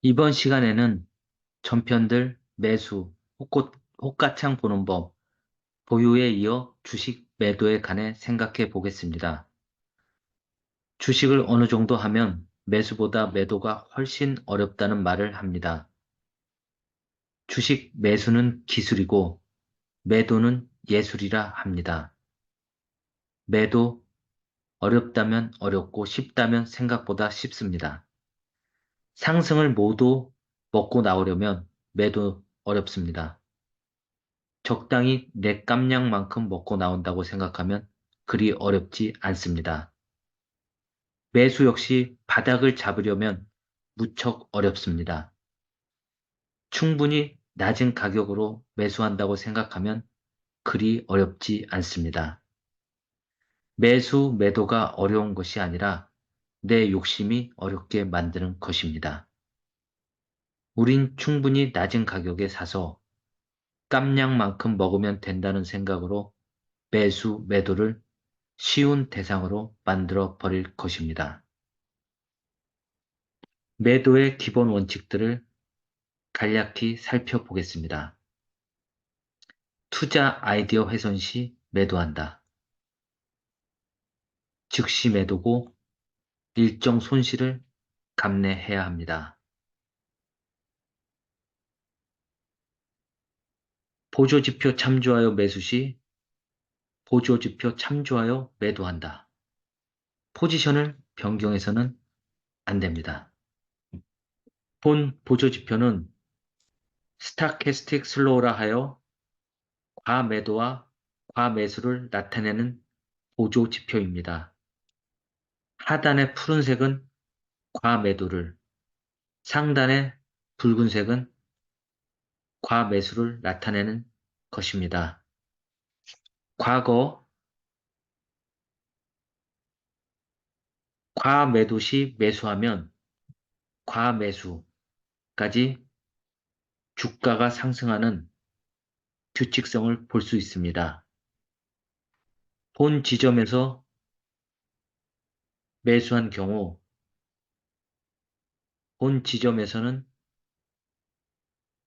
이번 시간에는 전편들 매수, 호가창 보는 법, 보유에 이어 주식 매도에 관해 생각해 보겠습니다. 주식을 어느 정도 하면 매수보다 매도가 훨씬 어렵다는 말을 합니다. 주식 매수는 기술이고 매도는 예술이라 합니다. 매도 어렵다면 어렵고 쉽다면 생각보다 쉽습니다. 상승을 모두 먹고 나오려면 매도 어렵습니다. 적당히 내 깜냥만큼 먹고 나온다고 생각하면 그리 어렵지 않습니다. 매수 역시 바닥을 잡으려면 무척 어렵습니다. 충분히 낮은 가격으로 매수한다고 생각하면 그리 어렵지 않습니다. 매수, 매도가 어려운 것이 아니라 내 욕심이 어렵게 만드는 것입니다. 우린 충분히 낮은 가격에 사서 깜냥만큼 먹으면 된다는 생각으로 매수, 매도를 쉬운 대상으로 만들어 버릴 것입니다. 매도의 기본 원칙들을 간략히 살펴보겠습니다. 투자 아이디어 훼손 시 매도한다. 즉시 매도고 일정 손실을 감내해야 합니다. 보조지표 참조하여 매수 시 보조지표 참조하여 매도한다. 포지션을 변경해서는 안 됩니다. 본 보조지표는 스타캐스틱 슬로우라 하여 과매도와 과매수를 나타내는 보조지표입니다. 하단의 푸른색은 과매도를, 상단의 붉은색은 과매수를 나타내는 것입니다. 과거 과매도 시 매수하면 과매수까지 주가가 상승하는 규칙성을 볼 수 있습니다. 본 지점에서 매수한 경우 본 지점에서는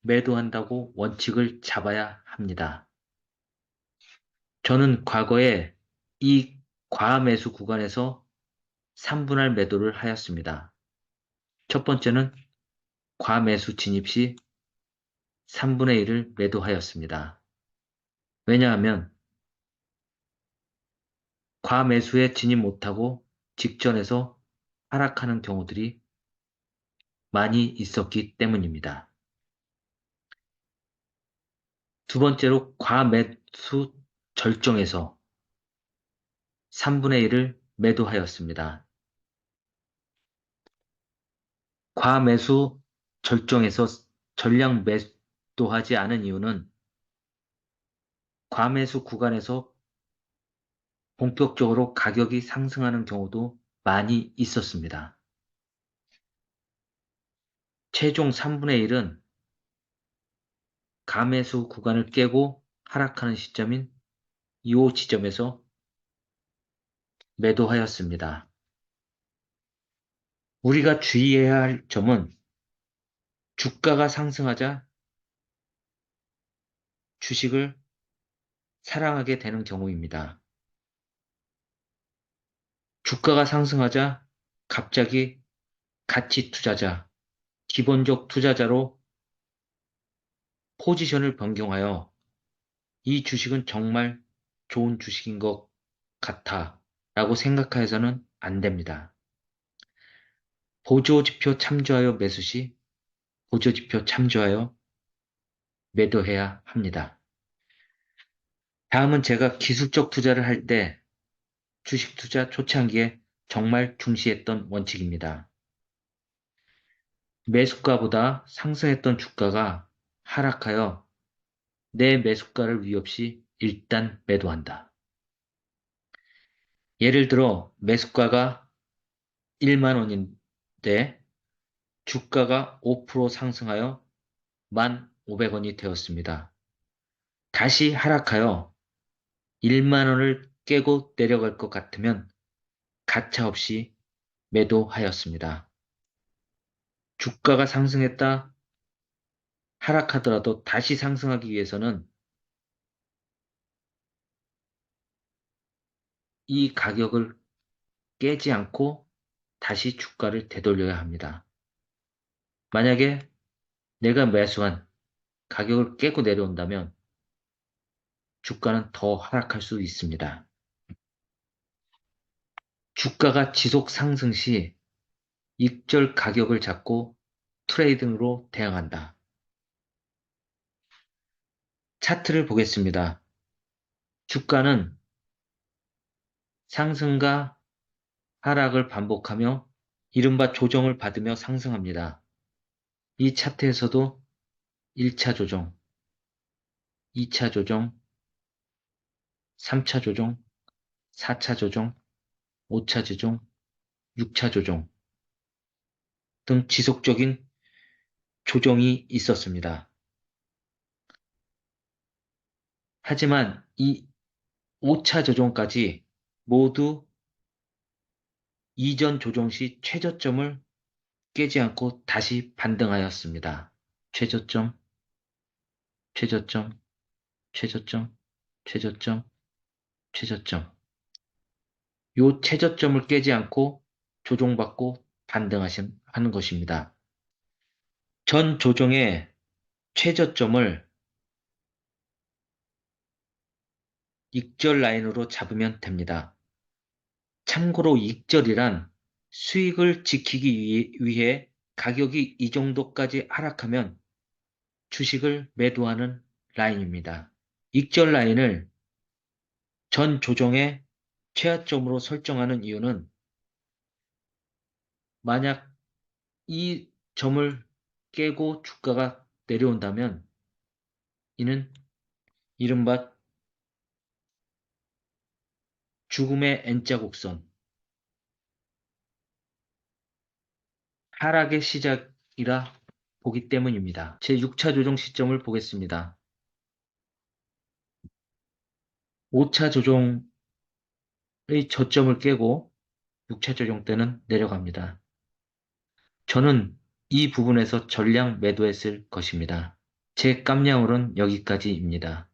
매도한다고 원칙을 잡아야 합니다. 저는 과거에 이 과매수 구간에서 3분할 매도를 하였습니다. 첫 번째는 과매수 진입 시 3분의 1을 매도하였습니다. 왜냐하면 과매수에 진입 못하고 직전에서 하락하는 경우들이 많이 있었기 때문입니다. 두 번째로 과매수 절정에서 3분의 1을 매도하였습니다. 과매수 절정에서 전량 매도하지 않은 이유는 과매수 구간에서 본격적으로 가격이 상승하는 경우도 많이 있었습니다. 최종 3분의 1은 가매수 구간을 깨고 하락하는 시점인 2호 지점에서 매도하였습니다. 우리가 주의해야 할 점은 주가가 상승하자 주식을 사랑하게 되는 경우입니다. 주가가 상승하자 갑자기 가치 투자자, 기본적 투자자로 포지션을 변경하여 이 주식은 정말 좋은 주식인 것 같아 라고 생각해서는 안 됩니다. 보조지표 참조하여 매수 시 보조지표 참조하여 매도해야 합니다. 다음은 제가 기술적 투자를 할 때 주식 투자 초창기에 정말 중시했던 원칙입니다. 매수가보다 상승했던 주가가 하락하여 내 매수가를 위협 시 일단 매도한다. 예를 들어 매수가가 1만 원인데 주가가 5% 상승하여 1,500원이 되었습니다. 다시 하락하여 1만 원을 깨고 내려갈 것 같으면 가차없이 매도하였습니다. 주가가 상승했다 하락하더라도 다시 상승하기 위해서는 이 가격을 깨지 않고 다시 주가를 되돌려야 합니다. 만약에 내가 매수한 가격을 깨고 내려온다면 주가는 더 하락할 수 있습니다. 주가가 지속 상승 시 익절 가격을 잡고 트레이딩으로 대응한다. 차트를 보겠습니다. 주가는 상승과 하락을 반복하며 이른바 조정을 받으며 상승합니다. 이 차트에서도 1차 조정, 2차 조정, 3차 조정, 4차 조정, 5차 조정, 6차 조정 등 지속적인 조정이 있었습니다. 하지만 이 5차 조정까지 모두 이전 조정 시 최저점을 깨지 않고 다시 반등하였습니다. 최저점, 최저점, 최저점, 최저점, 최저점. 요 최저점을 깨지 않고 조정받고 반등하는 것입니다. 전 조정의 최저점을 익절 라인으로 잡으면 됩니다. 참고로 익절이란 수익을 지키기 위해 가격이 이 정도까지 하락하면 주식을 매도하는 라인입니다. 익절 라인을 전 조정의 최하점으로 설정하는 이유는 만약 이 점을 깨고 주가가 내려온다면 이는 이른바 죽음의 N자 곡선, 하락의 시작이라 보기 때문입니다. 제6차 조정 시점을 보겠습니다. 5차 조정의 저점을 깨고 6차 조정 때는 내려갑니다. 저는 이 부분에서 전량 매도했을 것입니다. 제 깜냥으로는 여기까지입니다.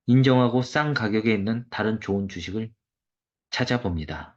인정하고 싼 가격에 있는 다른 좋은 주식을 찾아봅니다.